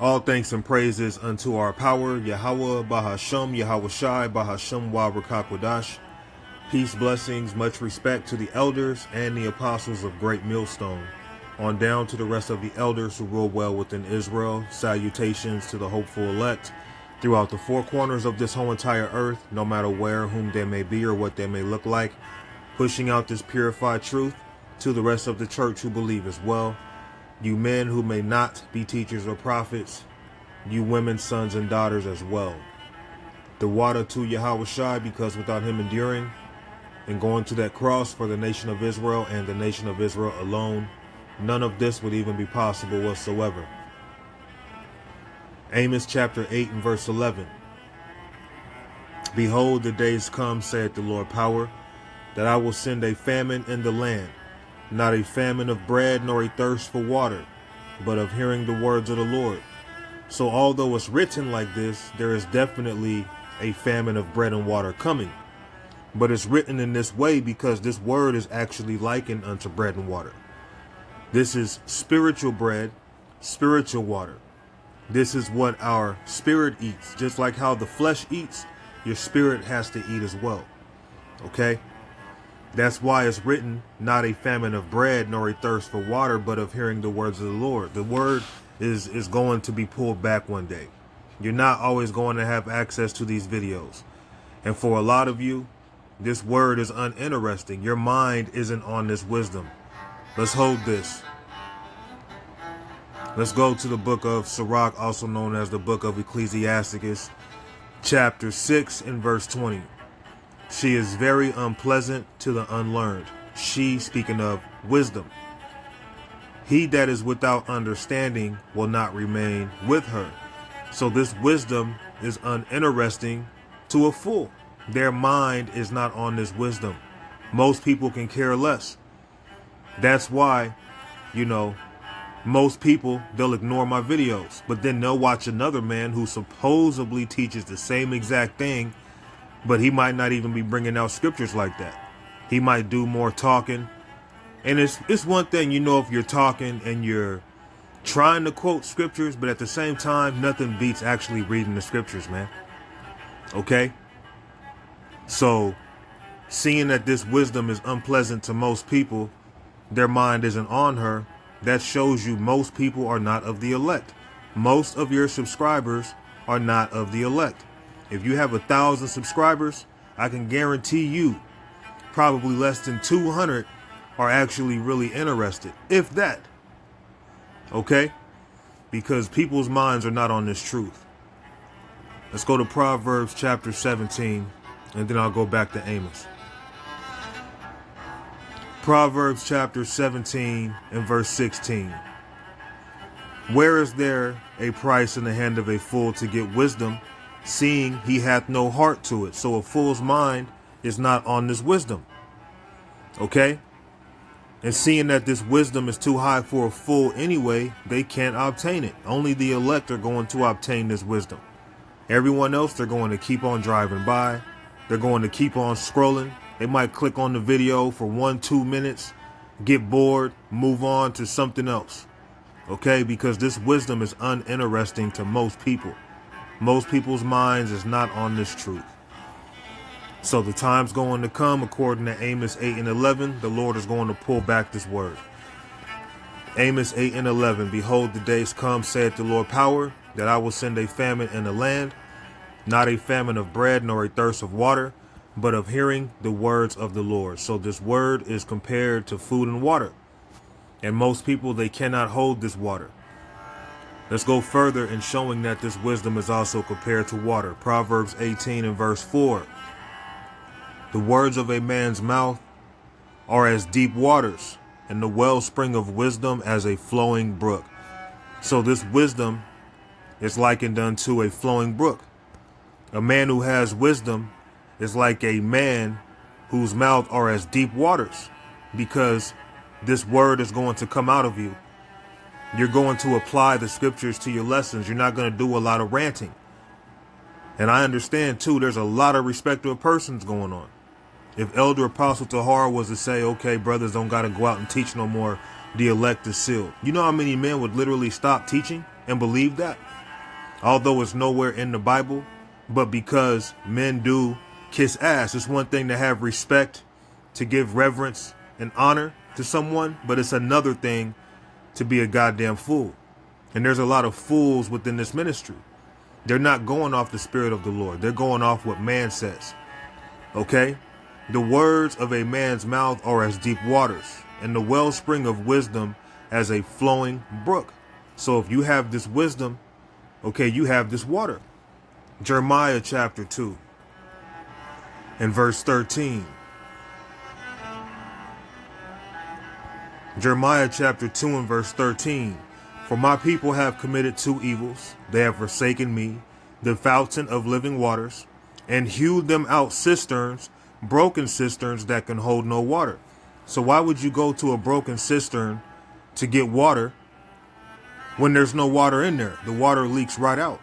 All thanks and praises unto our power, Yahweh, Bahasham, Yahweh Shai, Bahasham, Wa Rakakwadash. Peace, blessings, much respect to the elders and the apostles of Great Millstone. On down to the rest of the elders who rule well within Israel. Salutations to the hopeful elect throughout the four corners of this whole entire earth, no matter where, whom they may be, or what they may look like. Pushing out this purified truth to the rest of the church who believe as well. You men who may not be teachers or prophets, you women, sons, and daughters as well. The water to Yahweh Shai, because without him enduring and going to that cross for the nation of Israel and the nation of Israel alone, none of this would even be possible whatsoever. Amos chapter 8 and verse 11. Behold, the days come, saith the Lord power, that I will send a famine in the land, not a famine of bread nor a thirst for water, but of hearing the words of the Lord. So although it's written like this, there is definitely a famine of bread and water coming. But it's written in this way because this word is actually likened unto bread and water. This is spiritual bread, spiritual water. This is what our spirit eats. Just like how the flesh eats, your spirit has to eat as well. Okay? That's why it's written, not a famine of bread nor a thirst for water, but of hearing the words of the Lord. The word is going to be pulled back one day. You're not always going to have access to these videos. And for a lot of you, this word is uninteresting. Your mind isn't on this wisdom. Let's hold this. Let's go to the book of Sirach, also known as the book of Ecclesiasticus, chapter 6 and verse 20. She is very unpleasant to the unlearned. She, speaking of wisdom. He that is without understanding will not remain with her. So this wisdom is uninteresting to a fool. Their mind is not on this wisdom. Most people can care less. That's why, most people, they'll ignore my videos, but then they'll watch another man who supposedly teaches the same exact thing, but he might not even be bringing out scriptures like that. He might do more talking. And it's one thing, if you're talking and you're trying to quote scriptures, but at the same time, nothing beats actually reading the scriptures, man. Okay? So, seeing that this wisdom is unpleasant to most people, their mind isn't on her, that shows you most people are not of the elect. Most of your subscribers are not of the elect. If you have 1,000 subscribers, I can guarantee you probably less than 200 are actually really interested, if that. Okay? Because people's minds are not on this truth. Let's go to Proverbs chapter 17, and then I'll go back to Amos. Proverbs chapter 17 and verse 16. Where is there a price in the hand of a fool to get wisdom, seeing he hath no heart to it? So a fool's mind is not on this wisdom. Okay? And seeing that this wisdom is too high for a fool anyway, they can't obtain it. Only the elect are going to obtain this wisdom. Everyone else, they're going to keep on driving by. They're going to keep on scrolling. They might click on the video for 1-2 minutes, get bored, move on to something else. Okay? Because this wisdom is uninteresting to most people. Most people's minds is not on this truth. So the time's going to come, according to Amos 8 and 11, the Lord is going to pull back this word. Amos 8 and 11, behold, the days come, saith the Lord power, that I will send a famine in the land, not a famine of bread nor a thirst of water, but of hearing the words of the Lord. So this word is compared to food and water. And most people, they cannot hold this water. Let's go further in showing that this wisdom is also compared to water. Proverbs 18 and verse 4. The words of a man's mouth are as deep waters, and the wellspring of wisdom as a flowing brook. So this wisdom is likened unto a flowing brook. A man who has wisdom is like a man whose mouth are as deep waters, because this word is going to come out of you. You're going to apply the scriptures to your lessons. You're not going to do a lot of ranting. And I understand, too, there's a lot of respectable persons going on. If Elder Apostle Tahar was to say, okay, brothers don't got to go out and teach no more, the elect is sealed. You know how many men would literally stop teaching and believe that? although it's nowhere in the Bible, but because men do kiss ass. It's one thing to have respect, to give reverence and honor to someone, but it's another thing to be a goddamn fool. And there's a lot of fools within this ministry. They're not going off the spirit of the Lord. They're going off what man says. Okay? The words of a man's mouth are as deep waters, and the wellspring of wisdom as a flowing brook. So if you have this wisdom, okay, you have this water. Jeremiah chapter 2 and verse 13. Jeremiah chapter 2 and verse 13. For my people have committed two evils. They have forsaken me, the fountain of living waters, and hewed them out cisterns, broken cisterns that can hold no water. So why would you go to a broken cistern to get water when there's no water in there? The water leaks right out.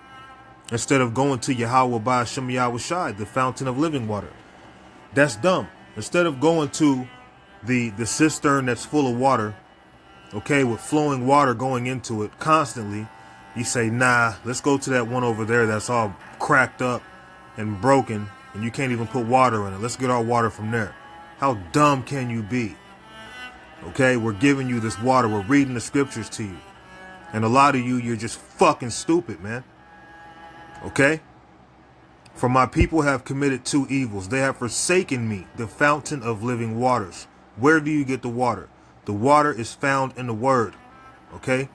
Instead of going to Yahweh by Shem Yahweh Shai, the fountain of living water. That's dumb. Instead of going to the cistern that's full of water, okay, with flowing water going into it constantly, you say, nah, let's go to that one over there that's all cracked up and broken, and you can't even put water in it. Let's get our water from there. How dumb can you be? Okay, we're giving you this water. We're reading the scriptures to you. And a lot of you, you're just fucking stupid, man. Okay? For my people have committed two evils. They have forsaken me, the fountain of living waters. Where do you get the water? The water is found in the word. Okay?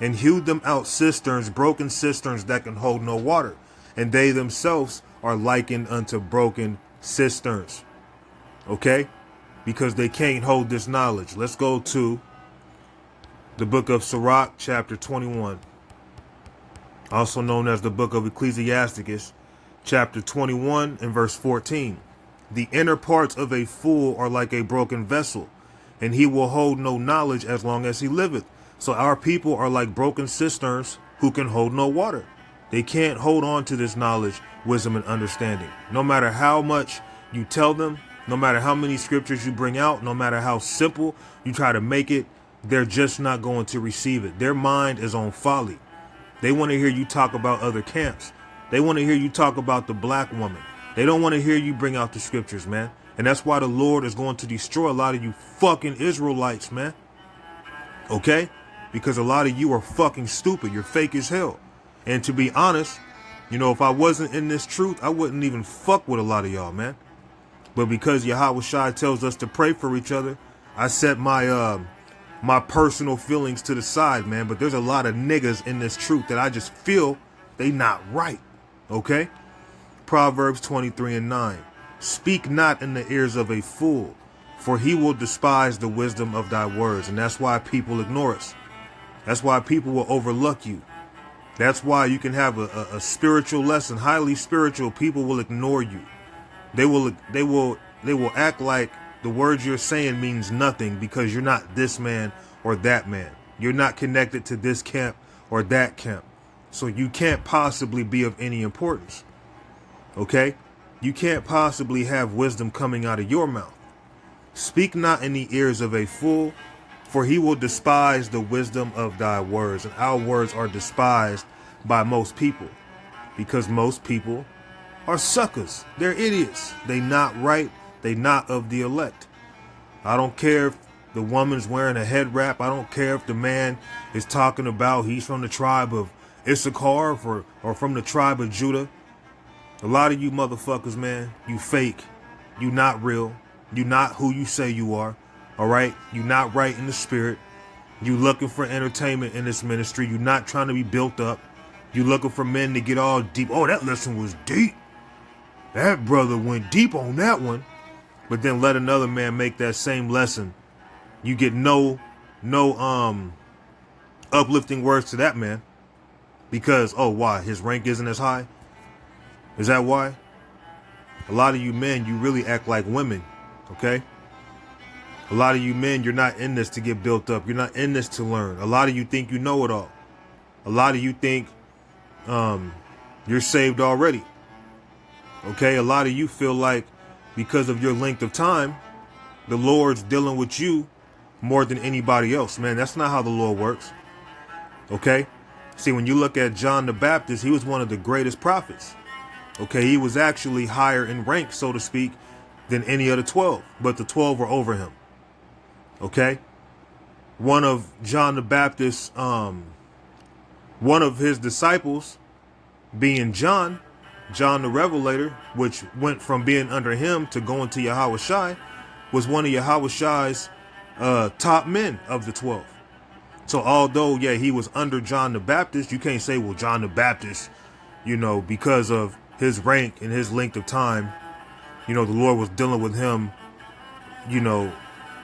And hewed them out cisterns, broken cisterns that can hold no water. And they themselves are likened unto broken cisterns. Okay? Because they can't hold this knowledge. Let's go to the book of Sirach, chapter 21. Also known as the book of Ecclesiasticus, chapter 21 and verse 14. The inner parts of a fool are like a broken vessel, and he will hold no knowledge as long as he liveth. So our people are like broken cisterns who can hold no water. They can't hold on to this knowledge, wisdom, and understanding. No matter how much you tell them, no matter how many scriptures you bring out, no matter how simple you try to make it, they're just not going to receive it. Their mind is on folly. They want to hear you talk about other camps. They want to hear you talk about the black woman. They don't want to hear you bring out the scriptures, man. And that's why the Lord is going to destroy a lot of you fucking Israelites, man. Okay? Because a lot of you are fucking stupid. You're fake as hell. And to be honest, you know, if I wasn't in this truth, I wouldn't even fuck with a lot of y'all, man. But because Yahweh Shai tells us to pray for each other, I set my personal feelings to the side, man. But there's a lot of niggas in this truth that I just feel they not right. Okay? Proverbs 23 and 9. Speak not in the ears of a fool, for he will despise the wisdom of thy words. And that's why people ignore us. That's why people will overlook you. That's why you can have a spiritual lesson, highly spiritual. People will ignore you. They will act like the words you're saying means nothing because you're not this man or that man. You're not connected to this camp or that camp. So you can't possibly be of any importance. Okay? You can't possibly have wisdom coming out of your mouth. Speak not in the ears of a fool, for he will despise the wisdom of thy words. And our words are despised by most people because most people are suckers. They're idiots. They not right. They not of the elect. I don't care if the woman's wearing a head wrap. I don't care if the man is talking about he's from the tribe of Issachar or from the tribe of Judah. A lot of you motherfuckers, man, you fake. You not real. You not who you say you are. All right? You not right in the spirit. You looking for entertainment in this ministry. You not trying to be built up. You looking for men to get all deep. Oh, that lesson was deep. That brother went deep on that one. But then let another man make that same lesson. You get no uplifting words to that man. Because, oh, why? His rank isn't as high? Is that why? A lot of you men, you really act like women, okay? A lot of you men, you're not in this to get built up. You're not in this to learn. A lot of you think you know it all. A lot of you think you're saved already, okay? A lot of you feel like because of your length of time, the Lord's dealing with you more than anybody else. Man, that's not how the Lord works, okay? See, when you look at John the Baptist, he was one of the greatest prophets. Okay, he was actually higher in rank, so to speak, than any of the 12, but the 12 were over him. Okay, one of John the Baptist's, one of his disciples, being John the Revelator, which went from being under him to going to Yahushua, was one of Yahushua's top men of the 12. So although, yeah, he was under John the Baptist, you can't say, well, John the Baptist, because of his rank and his length of time, the Lord was dealing with him,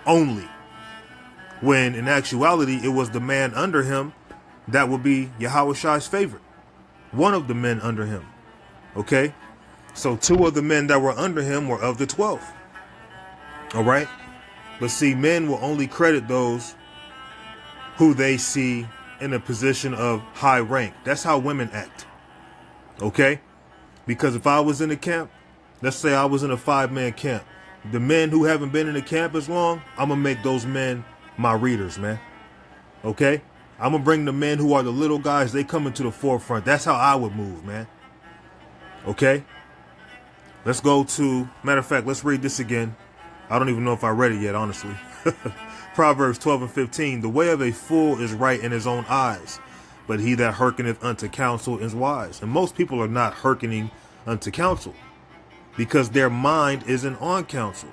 only. When in actuality, it was the man under him that would be Yahushua's favorite. One of the men under him. Okay? So 2 of the men that were under him were of the 12. All right? But see, men will only credit those who they see in a position of high rank. That's how women act. Okay? Because if I was in a camp, let's say I was in a 5-man camp, the men who haven't been in the camp as long, I'm going to make those men my readers, man. Okay? I'm going to bring the men who are the little guys, they come into the forefront. That's how I would move, man. Okay? Let's go to, matter of fact, let's read this again. I don't even know if I read it yet, honestly. Proverbs 12:15. The way of a fool is right in his own eyes, but he that hearkeneth unto counsel is wise. And most people are not hearkening unto counsel because their mind isn't on counsel.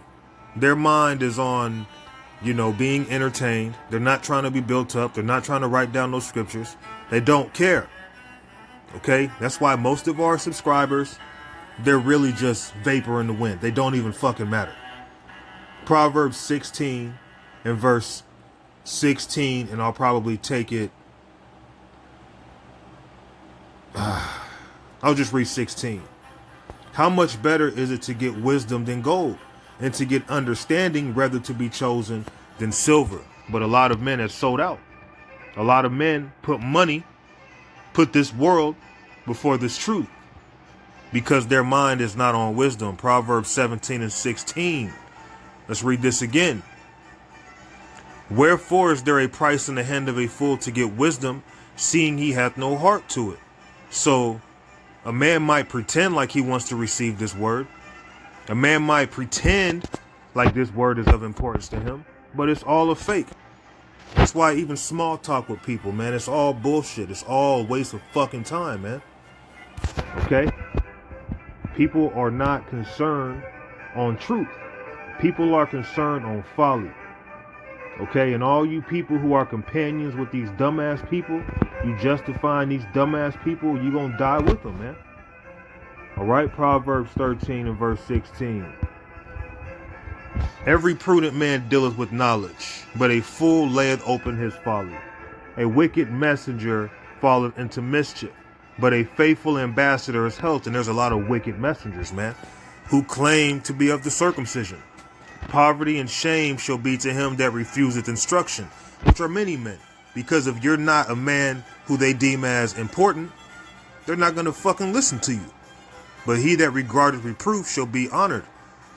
Their mind is on, being entertained. They're not trying to be built up. They're not trying to write down those scriptures. They don't care. Okay? That's why most of our subscribers, they're really just vapor in the wind. They don't even fucking matter. Proverbs 16 and verse 16, and I'll probably take it. I'll just read 16. How much better is it to get wisdom than gold, and to get understanding rather to be chosen than silver? But a lot of men have sold out. A lot of men put this world before this truth because their mind is not on wisdom. Proverbs 17 and 16. Let's read this again. Wherefore is there a price in the hand of a fool to get wisdom, seeing he hath no heart to it? So a man might pretend like he wants to receive this word. A man might pretend like this word is of importance to him, but it's all a fake. That's why even small talk with people, man, it's all bullshit. It's all a waste of fucking time, man. Okay? People are not concerned on truth. People are concerned on folly. Okay? And all you people who are companions with these dumbass people, you justifying these dumbass people, you're going to die with them, man. All right? Proverbs 13 and verse 16. Every prudent man dealeth with knowledge, but a fool layeth open his folly. A wicked messenger falleth into mischief, but a faithful ambassador is health. And there's a lot of wicked messengers, man, who claim to be of the circumcision. Poverty and shame shall be to him that refuseth instruction, which are many men. Because if you're not a man who they deem as important, they're not going to fucking listen to you. But he that regardeth reproof shall be honored.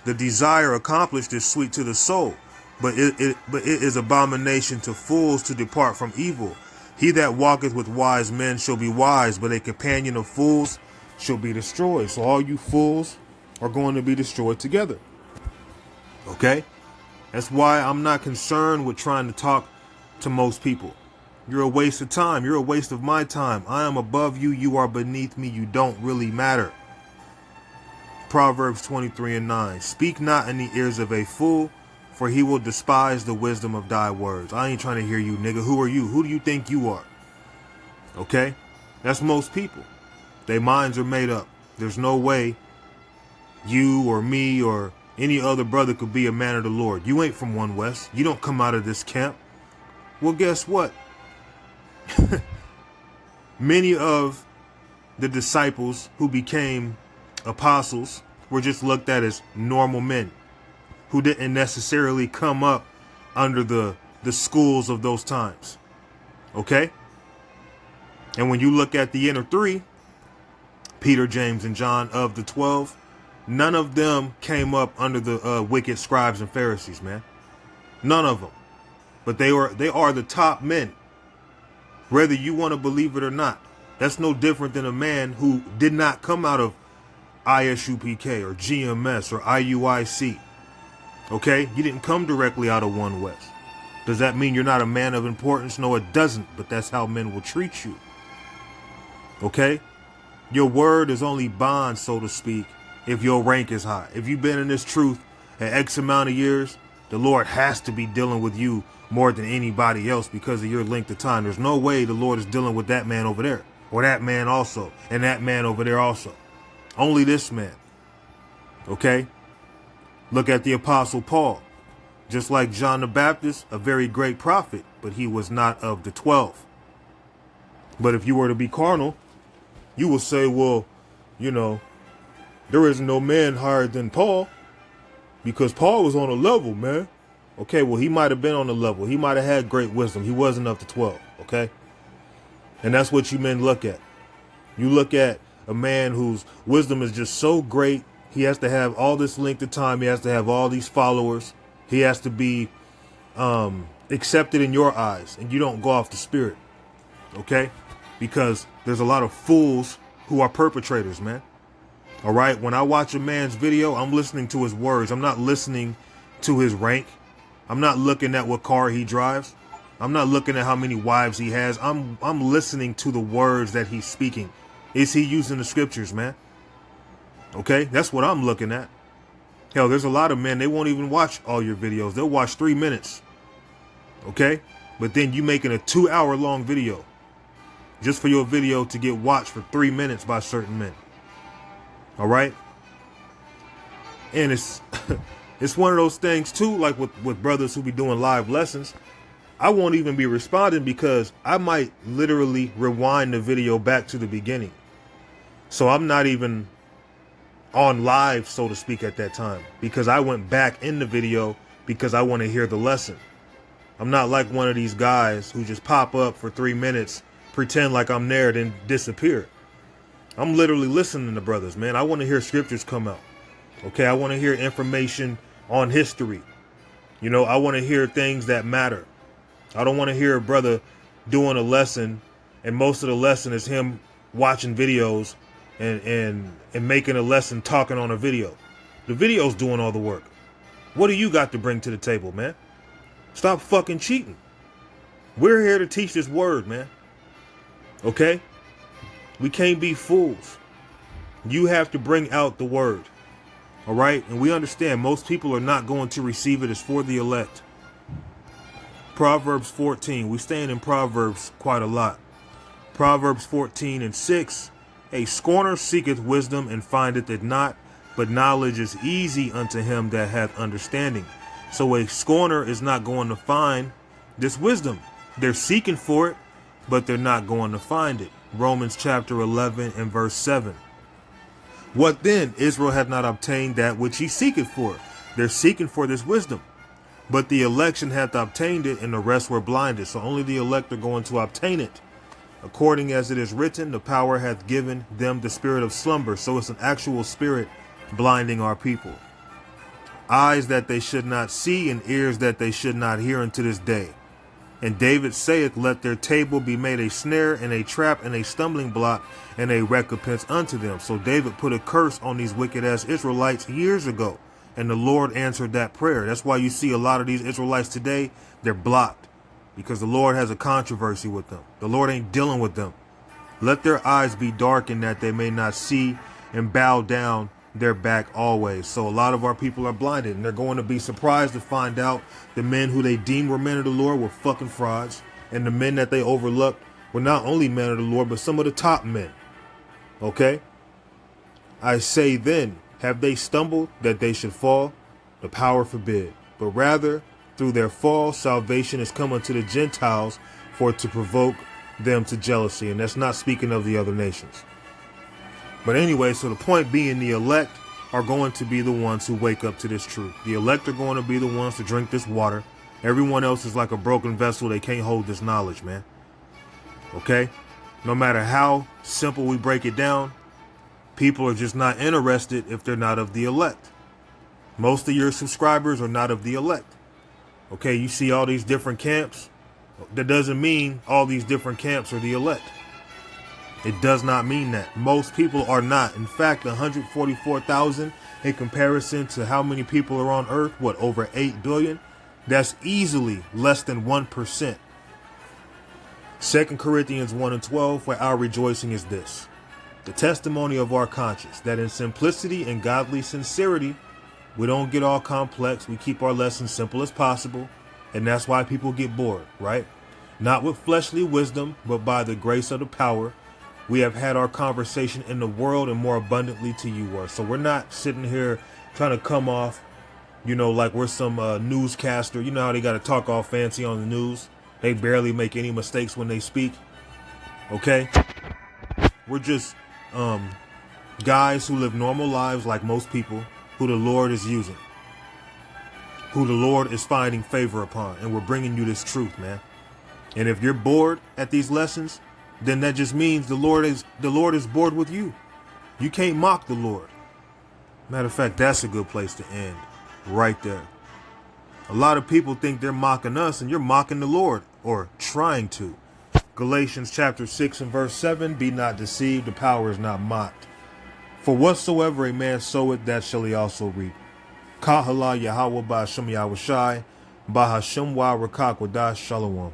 The desire accomplished is sweet to the soul, but it is abomination to fools to depart from evil. He that walketh with wise men shall be wise, but a companion of fools shall be destroyed. So all you fools are going to be destroyed together. Okay? That's why I'm not concerned with trying to talk to most people. You're a waste of time. You're a waste of my time. I am above you. You are beneath me. You don't really matter. Proverbs 23 and 9. Speak not in the ears of a fool, for he will despise the wisdom of thy words. I ain't trying to hear you, nigga. Who are you? Who do you think you are? Okay? That's most people. Their minds are made up. There's no way you or me or any other brother could be a man of the Lord. You ain't from One West. You don't come out of this camp. Well, guess what? Many of the disciples who became apostles were just looked at as normal men who didn't necessarily come up under the schools of those times. Okay? And when you look at the inner three, Peter, James, and John of the 12, none of them came up under the wicked scribes and Pharisees, man. None of them. But they are the top men. whether you want to believe it or not. That's no different than a man who did not come out of ISUPK or GMS or IUIC. Okay? You didn't come directly out of One West. Does that mean you're not a man of importance? No, it doesn't, but that's how men will treat you. Okay? Your word is only bond, so to speak, if your rank is high. If you've been in this truth at X amount of years, the Lord has to be dealing with you more than anybody else because of your length of time. There's no way the Lord is dealing with that man over there, or that man also, and that man over there also. Only this man. Okay? Look at the Apostle Paul. Just like John the Baptist, a very great prophet, but he was not of the 12. But if you were to be carnal, you will say, well, you know, there is no man higher than Paul because Paul was on a level, man. Okay, well, he might have been on a level. He might have had great wisdom. He wasn't of the 12, okay? And that's what you men look at. You look at a man whose wisdom is just so great. He has to have all this length of time. He has to have all these followers. He has to be accepted in your eyes, and you don't go off the spirit, okay? Because there's a lot of fools who are perpetrators, man. All right? When I watch a man's video, I'm listening to his words. I'm not listening to his rank. I'm not looking at what car he drives. I'm not looking at how many wives he has. I'm listening to the words that he's speaking. Is he using the scriptures, man? Okay? That's what I'm looking at. Hell, there's a lot of men, they won't even watch all your videos. They'll watch 3 minutes. Okay? But then you making a 2-hour long video just for your video to get watched for 3 minutes by certain men. All right? And it's it's one of those things too, like with brothers who be doing live lessons. I won't even be responding because I might literally rewind the video back to the beginning. So I'm not even on live, so to speak, at that time, because I went back in the video because I want to hear the lesson. I'm not like one of these guys who just pop up for 3 minutes, pretend like I'm there, then disappear. I'm literally listening to brothers, man. I want to hear scriptures come out. Okay, I want to hear information on history. You know, I want to hear things that matter. I don't want to hear a brother doing a lesson and most of the lesson is him watching videos and making a lesson talking on a video. The video's doing all the work. What do you got to bring to the table, man? Stop fucking cheating. We're here to teach this word, man. Okay? We can't be fools. You have to bring out the word. All right? And we understand most people are not going to receive it. It's for the elect. Proverbs 14. We staying in Proverbs quite a lot. Proverbs 14:6. A scorner seeketh wisdom and findeth it not, but knowledge is easy unto him that hath understanding. So a scorner is not going to find this wisdom. They're seeking for it, but they're not going to find it. Romans chapter 11 and verse 7. What then? Israel hath not obtained that which he seeketh for. They're seeking for this wisdom. But the election hath obtained it, and the rest were blinded. So only the elect are going to obtain it. According as it is written, the power hath given them the spirit of slumber. So it's an actual spirit blinding our people. Eyes that they should not see, and ears that they should not hear unto this day. And David saith, let their table be made a snare and a trap and a stumbling block and a recompense unto them. So David put a curse on these wicked ass Israelites years ago. And the Lord answered that prayer. That's why you see a lot of these Israelites today, they're blocked. Because the Lord has a controversy with them. The Lord ain't dealing with them. Let their eyes be darkened that they may not see, and bow down their back always. So a lot of our people are blinded, and they're going to be surprised to find out the men who they deemed were men of the Lord were fucking frauds. And the men that they overlooked were not only men of the Lord, but some of the top men. Okay? I say then, have they stumbled that they should fall? The power forbid. But rather, through their fall, salvation is come unto the Gentiles for to provoke them to jealousy. And that's not speaking of the other nations. But anyway, so the point being, the elect are going to be the ones who wake up to this truth. The elect are going to be the ones to drink this water. Everyone else is like a broken vessel. They can't hold this knowledge, man. Okay? No matter how simple we break it down, people are just not interested if they're not of the elect. Most of your subscribers are not of the elect. Okay, you see all these different camps. That doesn't mean all these different camps are the elect. It does not mean that. Most people are not. In fact, 144,000 in comparison to how many people are on earth, what, over 8 billion? That's easily less than 1%. 2 Corinthians 1 and 12, for our rejoicing is this, the testimony of our conscience, that in simplicity and godly sincerity, we don't get all complex. We keep our lessons simple as possible. And that's why people get bored, right? Not with fleshly wisdom, but by the grace of the power. We have had our conversation in the world and more abundantly to you were. So we're not sitting here trying to come off, like we're some newscaster. You know how they got to talk all fancy on the news? They barely make any mistakes when they speak. Okay? We're just guys who live normal lives like most people, who the Lord is using, who the Lord is finding favor upon. And we're bringing you this truth, man. And if you're bored at these lessons, then that just means the Lord is bored with you. You can't mock the Lord. Matter of fact, that's a good place to end. Right there. A lot of people think they're mocking us, and you're mocking the Lord, or trying to. Galatians chapter 6 and verse 7, be not deceived, the power is not mocked. For whatsoever a man soweth, that shall he also reap. Kahala Yahweh Ba'Shem Yahushai, Bahashem Wa Rakak Wadash Shalom.